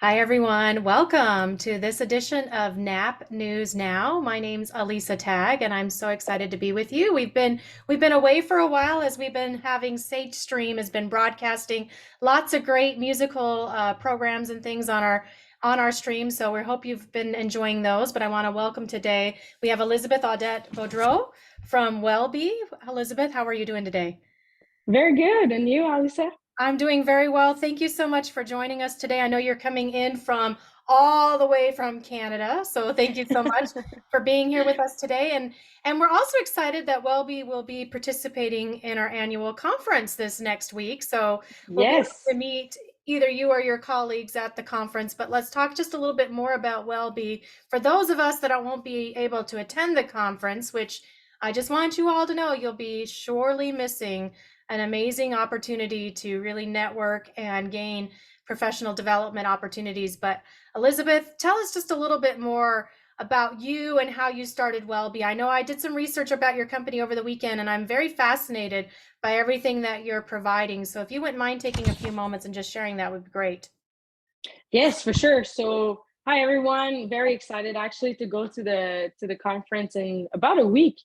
Hi, everyone. Welcome to this edition of NAP News Now. My name's Elisa Tag, and I'm so excited to be with you. We've been away for a while as we've been having Sage Stream has been broadcasting lots of great musical programs and things on our stream. So we hope you've been enjoying those. But I want to welcome today. We have Elizabeth Audette Baudreau from Welbi. Elizabeth, how are you doing today? Very good. And you, Alisa? I'm doing very well. Thank you so much for joining us today. I know you're coming in from all the way from Canada, so thank you so much for being here with us today. And we're also excited that Welby will be participating in our annual conference this next week. So we'll be able Yes. to meet either you or your colleagues at the conference. But let's talk just a little bit more about Welby for those of us that won't be able to attend the conference, which I just want you all to know you'll be surely missing an amazing opportunity to really network and gain professional development opportunities. But Elizabeth, tell us just a little bit more about you and how you started Welby. I know I did some research about your company over the weekend, and I'm very fascinated by everything that you're providing. So if you wouldn't mind taking a few moments and just sharing, that would be great. Yes, for sure. So, hi everyone. Very excited actually to go to the conference in about a week.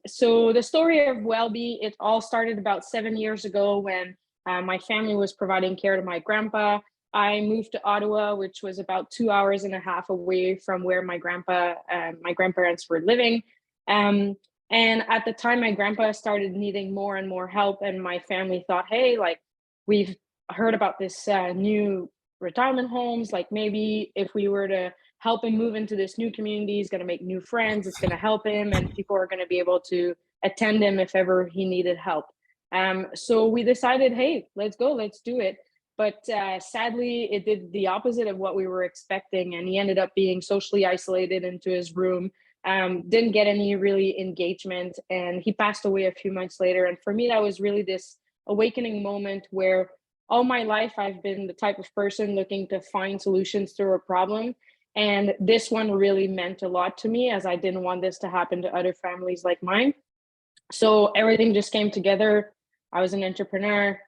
So the story of Welby, it all started about 7 years ago when my family was providing care to my grandpa. I moved to Ottawa, which was about 2 hours and a half away from where my grandparents were living. Um, and at the time, my grandpa started needing more and more help, and my family thought, hey, like we've heard about this new retirement homes. Like maybe if we were to help him move into this new community, he's going to make new friends. It's going to help him, and people are going to be able to attend him if ever he needed help. So we decided, hey, let's go, let's do it. But sadly, it did the opposite of what we were expecting, and he ended up being socially isolated into his room. Didn't get any really engagement, and he passed away a few months later. And for me, that was really this awakening moment where all my life I've been the type of person looking to find solutions to a problem. And this one really meant a lot to me as I didn't want this to happen to other families like mine. So everything just came together. I was an entrepreneur.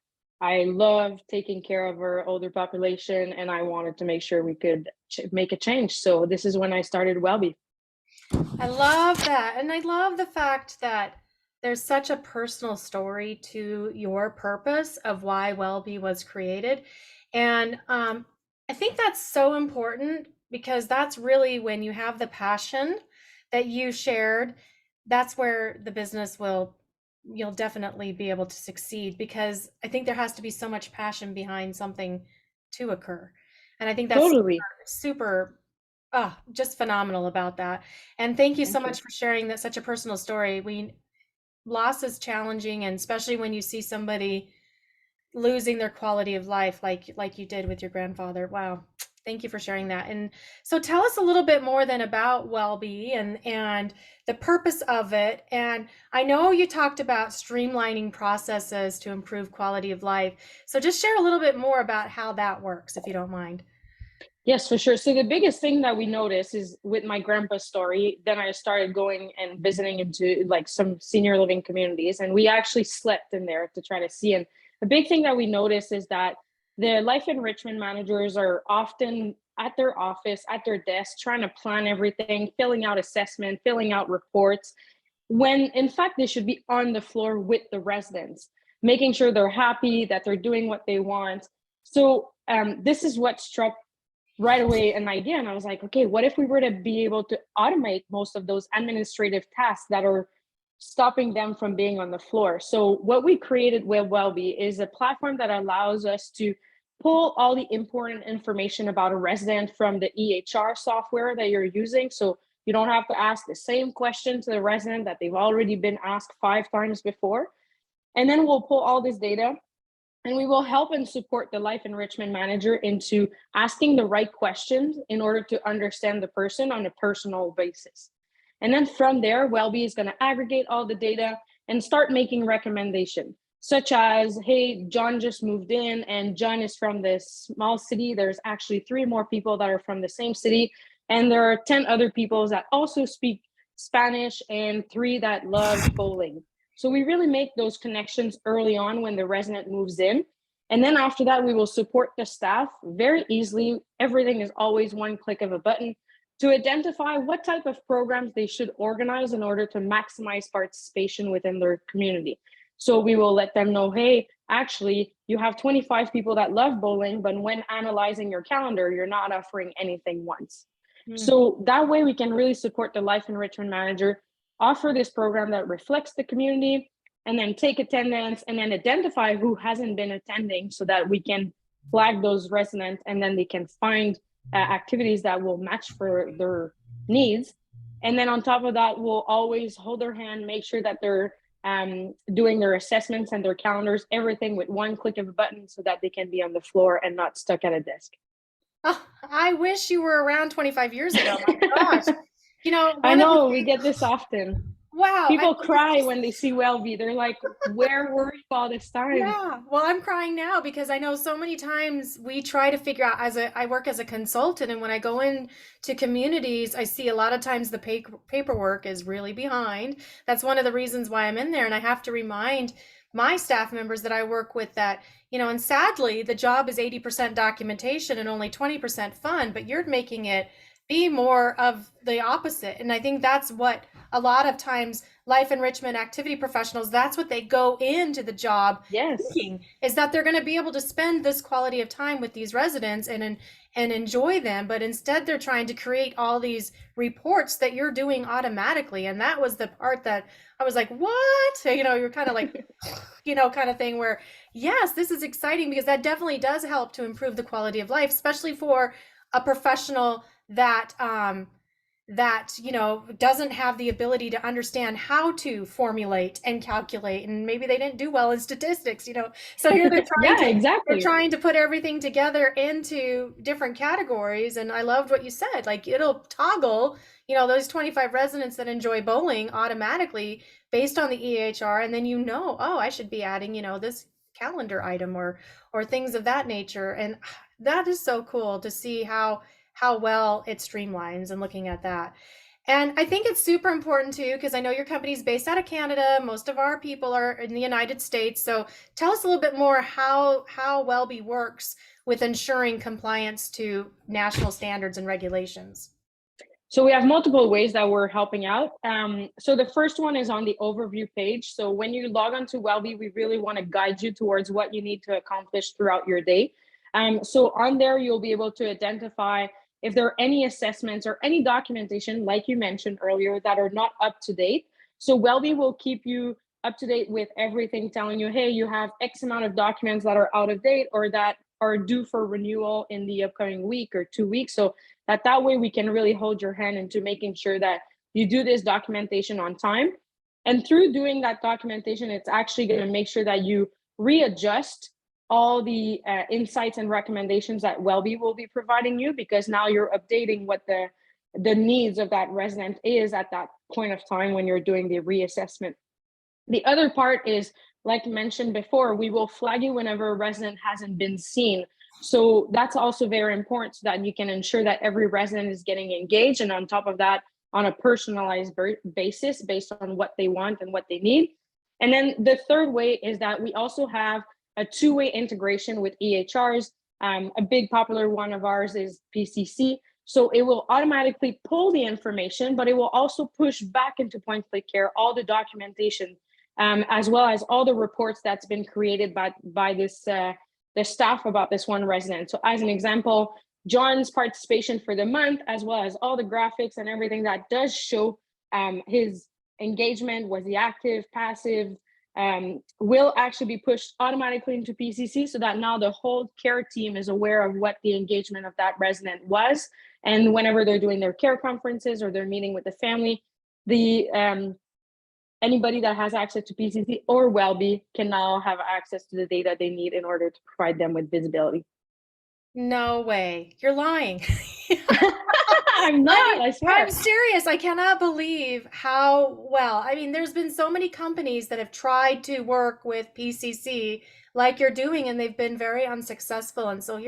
I love taking care of our older population, and I wanted to make sure we could make a change. So this is when I started Welby. I love that. And I love the fact that there's such a personal story to your purpose of why Wellbe was created. And I think that's so important because that's really when you have the passion that you shared, that's where the business you'll definitely be able to succeed because I think there has to be so much passion behind something to occur. And I think that's Totally. super, just phenomenal about that. And thank you so Thank you. much for sharing that such a personal story. Loss is challenging, and especially when you see somebody losing their quality of life like you did with your grandfather. Wow. Thank you for sharing that. And so tell us a little bit more then about Wellbe and the purpose of it. And I know you talked about streamlining processes to improve quality of life. So just share a little bit more about how that works, if you don't mind. Yes, for sure. So the biggest thing that we noticed is with my grandpa's story, then I started going and visiting into like some senior living communities, and we actually slept in there to try to see. And the big thing that we noticed is that the life enrichment managers are often at their office, at their desk, trying to plan everything, filling out assessment, filling out reports, when in fact they should be on the floor with the residents, making sure they're happy, that they're doing what they want. So this is what struck right away an idea, and I was like, okay, what if we were to be able to automate most of those administrative tasks that are stopping them from being on the floor? So what we created with Welby is a platform that allows us to pull all the important information about a resident from the EHR software that you're using, so you don't have to ask the same question to the resident that they've already been asked 5 times before. And then we'll pull all this data, and we will help and support the life enrichment manager into asking the right questions in order to understand the person on a personal basis. And then from there, Welby is going to aggregate all the data and start making recommendations, such as, hey, John just moved in and John is from this small city. There's actually 3 more people that are from the same city. And there are 10 other people that also speak Spanish and 3 that love bowling. So we really make those connections early on when the resident moves in. And then after that, we will support the staff very easily. Everything is always one click of a button to identify what type of programs they should organize in order to maximize participation within their community. So we will let them know, hey, actually, you have 25 people that love bowling, but when analyzing your calendar, you're not offering anything once. Mm. So that way we can really support the life enrichment manager, offer this program that reflects the community, and then take attendance and then identify who hasn't been attending so that we can flag those residents and then they can find activities that will match for their needs. And then on top of that, we'll always hold their hand, make sure that they're doing their assessments and their calendars, everything with one click of a button so that they can be on the floor and not stuck at a desk. Oh, I wish you were around 25 years ago. My gosh. I One of the know we things, get this often. wow, People cry when they see Welby. They're like, where were you all this time? yeah. Well, I'm crying now because I know so many times we try to figure out I work as a consultant, and when I go in to communities, I see a lot of times the paperwork is really behind. That's one of the reasons why I'm in there, and I have to remind my staff members that I work with that, and sadly, the job is 80% documentation and only 20% fun, but you're making it be more of the opposite. And I think that's what a lot of times life enrichment activity professionals, that's what they go into the job Yes. thinking, is that they're going to be able to spend this quality of time with these residents and enjoy them, but instead they're trying to create all these reports that you're doing automatically. And that was the part that I was like, what? You're kind of like, kind of thing where, yes, this is exciting because that definitely does help to improve the quality of life, especially for a professional that doesn't have the ability to understand how to formulate and calculate, and maybe they didn't do well in statistics. So here they're trying Yeah, to they're exactly. trying to put everything together into different categories. And I loved what you said, like it'll toggle those 25 residents that enjoy bowling automatically based on the EHR, and then oh, I should be adding this calendar item or things of that nature. And that is so cool to see how well it streamlines and looking at that. And I think it's super important too, because I know your company's based out of Canada. Most of our people are in the United States. So tell us a little bit more how Welby works with ensuring compliance to national standards and regulations. So we have multiple ways that we're helping out. So the first one is on the overview page. So when you log on to Welby, we really want to guide you towards what you need to accomplish throughout your day. So on there, you'll be able to identify if there are any assessments or any documentation, like you mentioned earlier, that are not up to date. So Welby will keep you up to date with everything, telling you, hey, you have X amount of documents that are out of date or that are due for renewal in the upcoming week or 2 weeks. So that way we can really hold your hand into making sure that you do this documentation on time. And through doing that documentation, it's actually going to make sure that you readjust all the insights and recommendations that Welby will be providing you, because now you're updating what the needs of that resident is at that point of time when you're doing the reassessment. The other part is, like mentioned before, we will flag you whenever a resident hasn't been seen. So that's also very important so that you can ensure that every resident is getting engaged, and on top of that, on a personalized basis based on what they want and what they need. And then the third way is that we also have a two-way integration with EHRs. A big popular one of ours is PCC. So it will automatically pull the information, but it will also push back into point-click care all the documentation, as well as all the reports that's been created by this the staff about this one resident. So as an example, John's participation for the month, as well as all the graphics and everything that does show his engagement, was he active, passive, will actually be pushed automatically into PCC, so that now the whole care team is aware of what the engagement of that resident was. And whenever they're doing their care conferences or they're meeting with the family, the anybody that has access to PCC or Welby can now have access to the data they need in order to provide them with visibility. No way. You're lying. I'm not, I I'm swear. serious. I cannot believe how well. I mean, there's been so many companies that have tried to work with PCC like you're doing, and they've been very unsuccessful. And so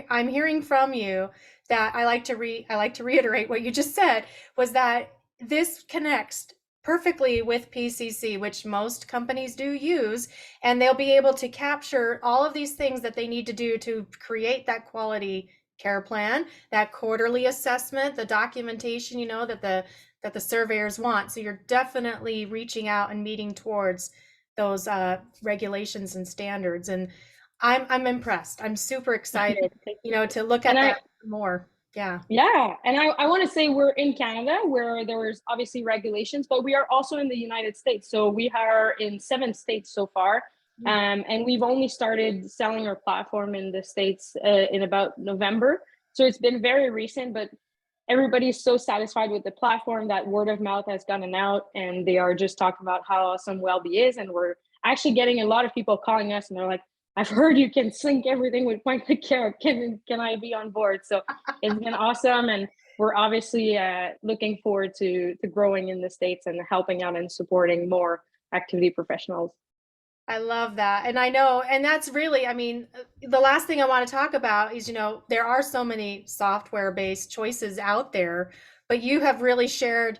I'm hearing from you that I like to reiterate what you just said, was that this connects perfectly with PCC, which most companies do use, and they'll be able to capture all of these things that they need to do to create that quality care plan, that quarterly assessment, the documentation, that the surveyors want. So you're definitely reaching out and meeting towards those regulations and standards. And I'm impressed. I'm super excited, Thank you. to look And at that more. Yeah. yeah, and I want to say we're in Canada where there's obviously regulations, but we are also in the United States. So we are in 7 states so far. And we've only started selling our platform in the States in about November. So it's been very recent, but everybody's so satisfied with the platform that word of mouth has gotten out, and they are just talking about how awesome Welbi is. And we're actually getting a lot of people calling us, and they're like, "I've heard you can sync everything with point click care. Can I be on board?" So it's been awesome, and we're obviously looking forward to growing in the States and helping out and supporting more activity professionals. I love that. And I know, and that's really, I mean, the last thing I want to talk about is, there are so many software-based choices out there, but you have really shared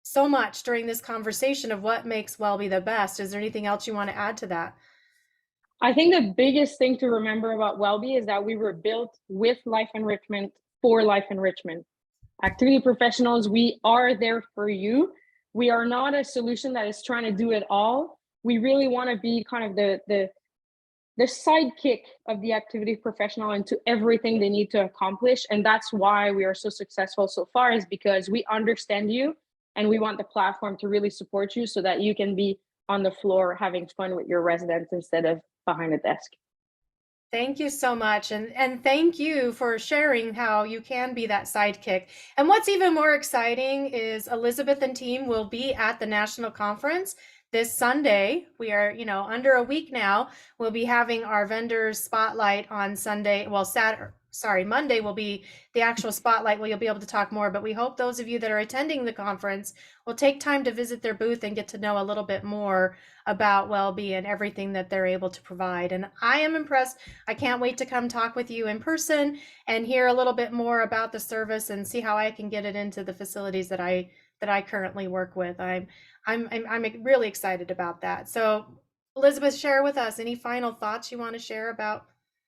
so much during this conversation of what makes Welby the best. Is there anything else you want to add to that? I think the biggest thing to remember about Welby is that we were built with life enrichment for life enrichment. Activity professionals, we are there for you. We are not a solution that is trying to do it all. We really want to be kind of the sidekick of the activity professional into everything they need to accomplish. And that's why we are so successful so far, is because we understand you and we want the platform to really support you so that you can be on the floor having fun with your residents instead of behind a desk. Thank you so much. And thank you for sharing how you can be that sidekick. And what's even more exciting is Elizabeth and team will be at the national conference this Sunday. We are, under a week now. We'll be having our vendors spotlight on Sunday. Well, Monday will be the actual spotlight where you'll be able to talk more. But we hope those of you that are attending the conference will take time to visit their booth and get to know a little bit more about Welby and everything that they're able to provide. And I am impressed. I can't wait to come talk with you in person and hear a little bit more about the service and see how I can get it into the facilities that I currently work with. I'm really excited about that. So, Elizabeth, share with us any final thoughts you want to share about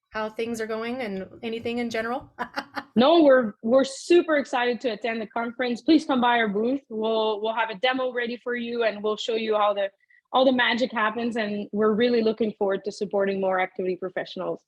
how things are going and anything in general. No, we're super excited to attend the conference. Please come by our booth. We'll have a demo ready for you, and we'll show you how the all the magic happens. And we're really looking forward to supporting more activity professionals.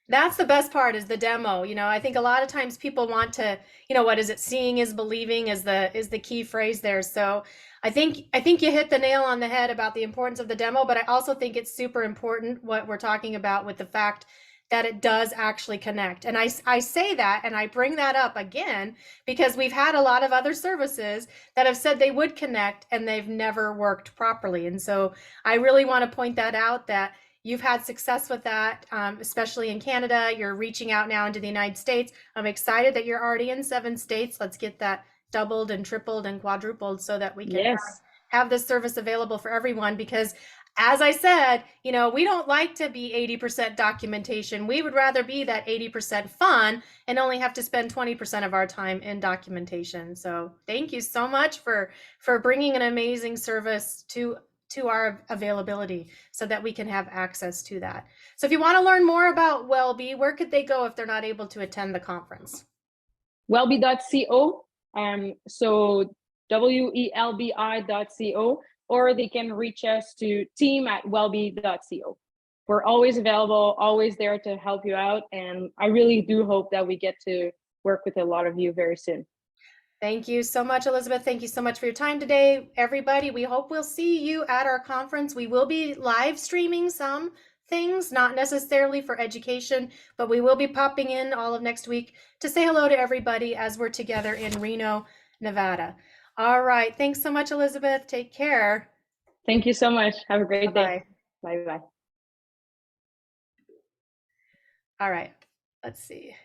That's the best part, is the demo. I think a lot of times people want to, what is it? Seeing is believing is the key phrase there. So I think you hit the nail on the head about the importance of the demo, but I also think it's super important what we're talking about with the fact that it does actually connect. And I say that and I bring that up again because we've had a lot of other services that have said they would connect and they've never worked properly. And so I really want to point that out, that you've had success with that, especially in Canada. You're reaching out now into the United States. I'm excited that you're already in 7 states. Let's get that doubled and tripled and quadrupled so that we can Yes. have this service available for everyone. Because as I said, we don't like to be 80% documentation. We would rather be that 80% fun and only have to spend 20% of our time in documentation. So thank you so much for bringing an amazing service to our availability so that we can have access to that. So if you want to learn more about Welby, where could they go if they're not able to attend the conference? Welbi.co. So welbi.co, or they can reach us to team@welbi.co. We're always available, always there to help you out. And I really do hope that we get to work with a lot of you very soon. Thank you so much, Elizabeth. Thank you so much for your time today, everybody. We hope we'll see you at our conference. We will be live streaming some things, not necessarily for education, but we will be popping in all of next week to say hello to everybody as we're together in Reno, Nevada. All right. Thanks so much, Elizabeth. Take care. Thank you so much. Have a great day. Bye-bye. Bye bye. All right. Let's see.